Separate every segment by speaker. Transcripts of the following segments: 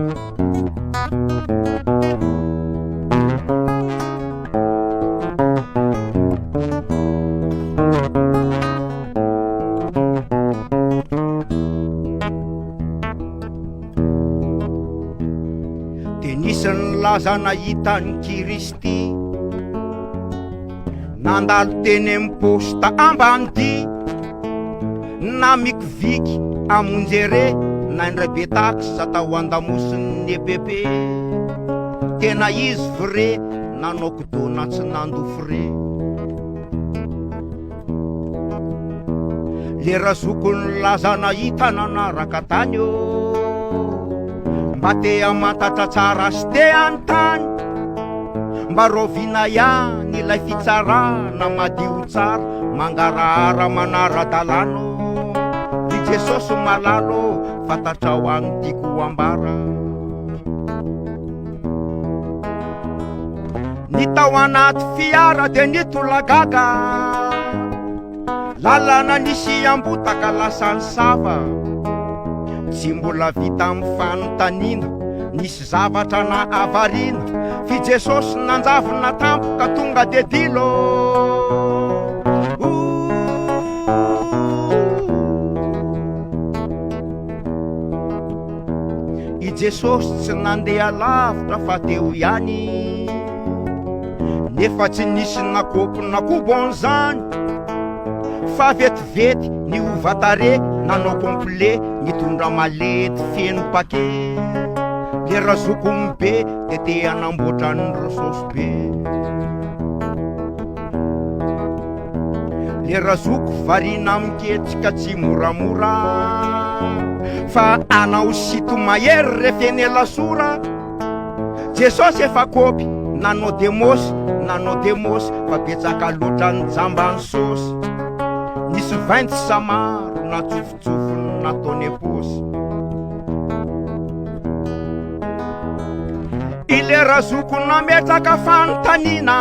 Speaker 1: De nisy nilaza nahitany Kristy, nandalo teny amposta ambanidy, na mikiviky amonjere na indray betaky satao andamosiny bebe. Tena izy vrai nanao kodona tsy nandofre. Le razoko nilaza nahita nanaraka tany io, mba te amantatra tsara sy te antany, mba rovina ihany ilay fitsarana madio tsara, mangarahara manara-dalano. I Jesosy malalo fantatra ho any tiako ambara. Nitao anaty fiara de nitolagaga, lalana nisy ambotaka lasa ny sava. Tsy mbola vita amin'ny fanontaniana, nisy zavatra na avarina, fi Jesosy nanjavona tampoka tonga de dilo. I Jesosy tsy nandeha lavitra fa teo ihany, nefa tsy nisy nakopy na kobon'izany, fa vetivety ny ovatare nanao complet, nitondra malety feno pake. Le razoko be de te anamboatra ny resosy be. Le razoko varina miketsika tsy moramora, fa anao sito mahery refeny lasora. Jesosy efa kopy nanao demosy, fa betsaka loatra ny jamba ny sosy. Nisy 20 samaro na tsofotsofony nataony posy. Ile razoko nametraka fanontaniana,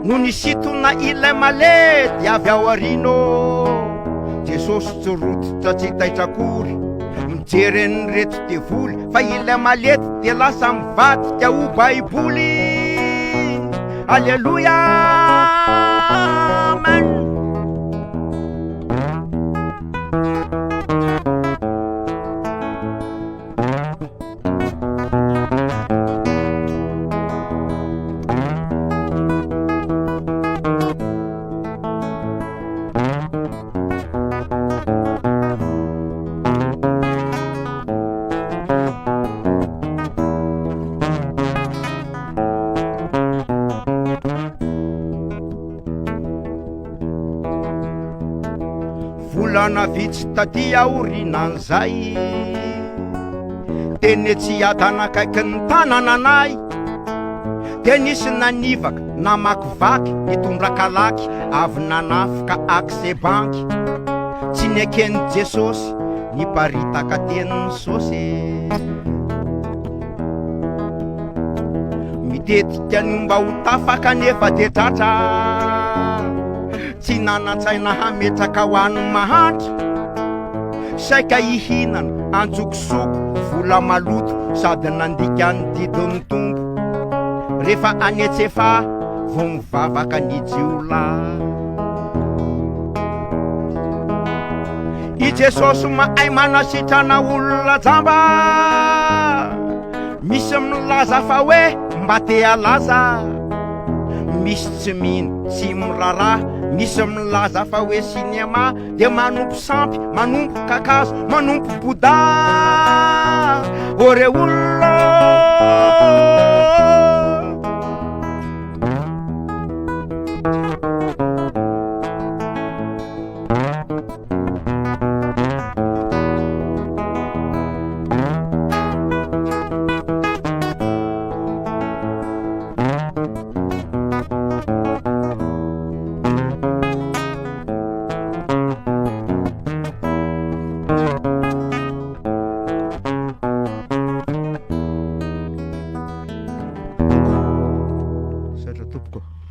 Speaker 1: no nisitona ilay maledy avy ao arino. Jesosy tsy rototra tsy taitrakory, mijery ny reto de voly, fa ilay malety de lasa mivadika ho baiboly. Alleluia, amen. Volana vitsy taty aorinan'izay, teny tsy atanakaiky ny tanananay, de nisy nanivaka na makivaky nitondra kalaky, avy nanafika akse banky. Tsy nekeny Jesosy niparitaka teniny sosy, mitetika ny mba ho tafaka nefa de tratra, tsy nanantsaina hametraka ho any mahantra. Saika ihinana anjokosoko vola maloto, sady nandika ny didiny tombo. Rehefa anetsefa vo mivavaka ny jiola. I Jesosy mahay manasitrana olona jamba, misy milaza fa hoe mba te alaza, misy tsy mino tsy mirara, misy milaza fa hoe sinema, de manompo sampy, manompo kakazo, manompo boda. Ore olona Tompoko.